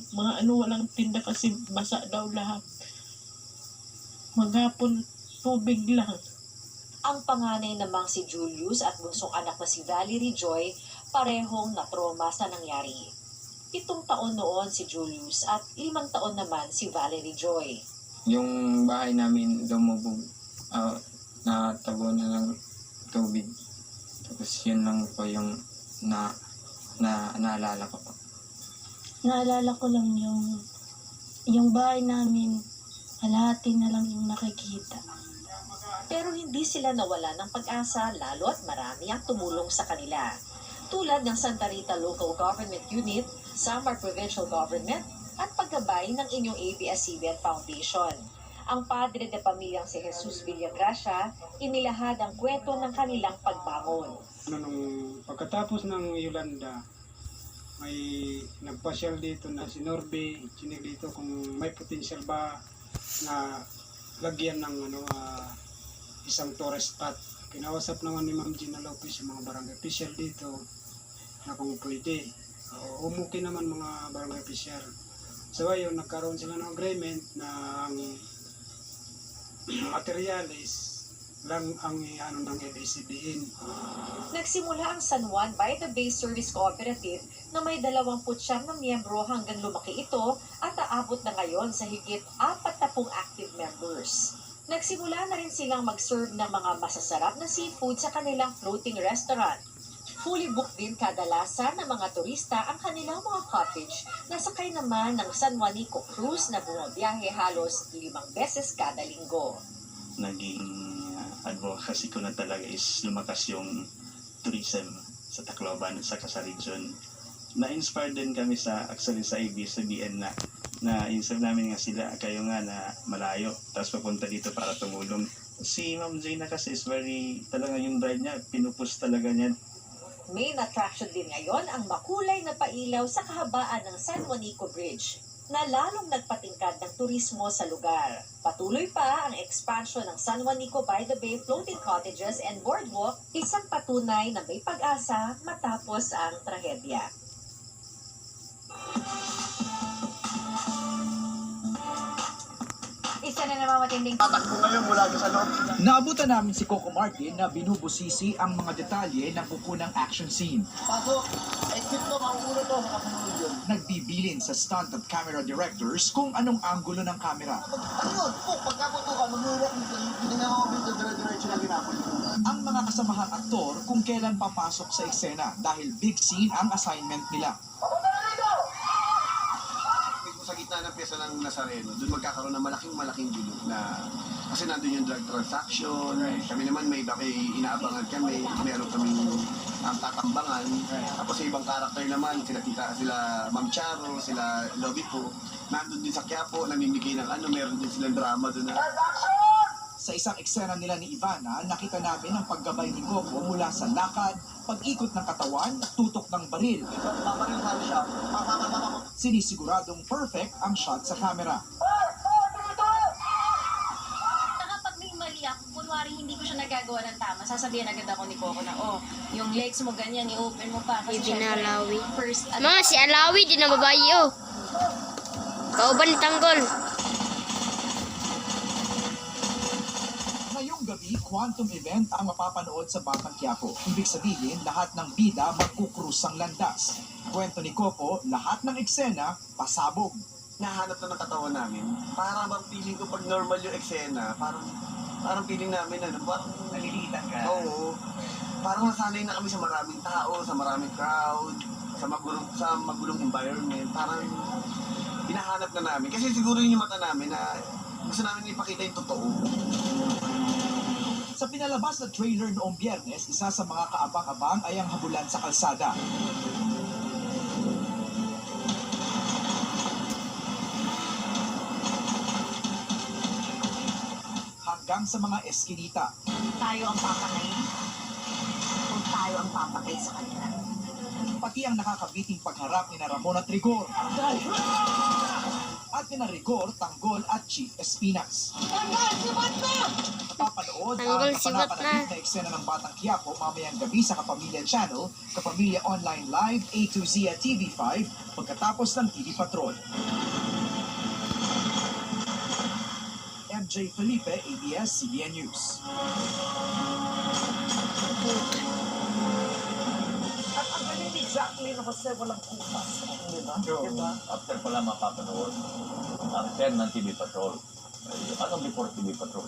Mga ano, walang tinda kasi basa daw lahat. Maghapon, tubig lang. Ang panganay namang si Julius at bunsong anak na si Valerie Joy parehong natroma sa nangyari. 7 taon noon si Julius at 5 taon naman si Valerie Joy. Yung bahay namin lumubog, natabo na ng tubig. Tapos yun lang po yung naalala ko po. Naalala ko lang yung bahay namin, kalahati na lang yung nakikita. Pero hindi sila nawala ng pag-asa lalo at marami ang tumulong sa kanila. Tulad ng Santa Rita Local Government Unit, Samar Provincial Government at paggabay ng inyong ABS-CBN Foundation. Ang padre de pamilyang si Jesus Villagracia, inilahad ang kwento ng kanilang pagbangon. Nung pagkatapos ng Yolanda, may nagpasyal dito na si Norby, sinig dito kung may potential ba na lagyan ng isang tourist spot. Kinausap naman ni Ma'am Gina Lopez yung mga barangay official dito na kung pwede. Umuki naman mga barangay official. So ayun, nagkaroon sila ng agreement na ang materialis lang ang ng ABS-CBN. Nagsimula ang San Juan by the Bay Service Cooperative na may 29 na miyembro hanggang lumaki ito at aabot na ngayon sa higit 40 active members. Nagsimula na rin silang mag-serve ng mga masasarap na seafood sa kanilang floating restaurant. Fully booked din kadalasan ng mga turista ang kanilang mga cottage na sakay naman ng San Juanico Cruise na bumabiyahe halos 5 beses kada linggo. Naging advocacy ko na talaga is lumakas yung tourism sa Tacloban at sa region. Na-inspire din kami sa ABS-CBN na inserve namin nga sila, kayo nga na malayo, tapos papunta dito para tumulong. Si Ma'am Gina kasi is talaga yung drive niya, pinupus talaga niya. Main attraction din ngayon ang makulay na pailaw sa kahabaan ng San Juanico Bridge na lalong nagpatingkad ng turismo sa lugar. Patuloy pa ang expansion ng San Juanico by the Bay Floating Cottages and Boardwalk, isang patunay na may pag-asa matapos ang trahedya. Isa na naman matinding Tatakbo ngayon mula sa loob. Naabutan namin si Coco Martin na binubusisi ang mga detalye ng kukunang action scene. Pasok, exit to, makukulo to, makasunod yun. Nagbibilin sa stunt at camera directors kung anong anggulo ng camera. Ano yun? Pagkapunto ka, mag-uurok nito, hindi na ako dito, dire-diretso na ginapon. Ang mga kasamahang aktor kung kailan papasok sa eksena dahil big scene ang assignment nila. Sa gitna ng pyesa ng Nazareno, doon magkakaroon ng malaking gulong na kasi nandun yung drug transaction, kami naman may inaabangan kami, meron kaming tatambangan, tapos sa ibang karakter naman, sila Ma'am Charo, sila Lobby po, nandun din sa Quiapo, namimigay ng meron din silang drama doon na. Sa isang eksena nila ni Ivana, nakita namin ang paggabay ni Coco mula sa lakad, pag-ikot ng katawan, tutok ng baril. Paparinhan siya, Sinisiguradong perfect ang shot sa camera. Kapag may mali ako, kunwari hindi ko siya nagagawa ng tama, sasabihin agad ako ni Coco na, yung legs mo ganyan, i-open mo pa. Kasi Alawi. first, Mga si Alawi, di na babae, oh. Kauban ni Tanggol. Ngayong gabi, quantum event ang mapapanood sa Batang Quiapo. Ibig sabihin, lahat ng bida magkukrus ang landas. Kwento ni Coco, lahat ng eksena, pasabog. nahanap na ng katawan namin. Para bang feeling ko pag normal yung eksena, parang feeling namin nalilitan ka. Oo. Parang nasanay na kami sa maraming tao, sa maraming crowd, sa magulong environment. Parang hinahanap na namin. Kasi siguro yung mata namin na gusto namin ipakita yung totoo. Sa pinalabas na trailer noong Biyernes, isa sa mga kaabang-abang ay ang habulan sa kalsada. Hanggang sa mga eskinita. Tayo ang papatay. Kung tayo ang papatay sa kanila. Pati ang nakakabiting pagharap ni Ramon at Rigor. At at nina Rigor, Tanggol at Chief Espinas. Napapanood Tanggol, ang sibat kapanapanabik na. na eksena ng Batang Quiapo mamayang gabi sa Kapamilya Channel, Kapamilya Online Live, A to Z at TV5 pagkatapos ng TV Patrol. MJ Felipe, ABS-CBN News. At ang galing ni Jacqueline Jose walang kupas. Diba? After pala mapapanood ang 10 ng TV Patrol. Anong before TV Patrol?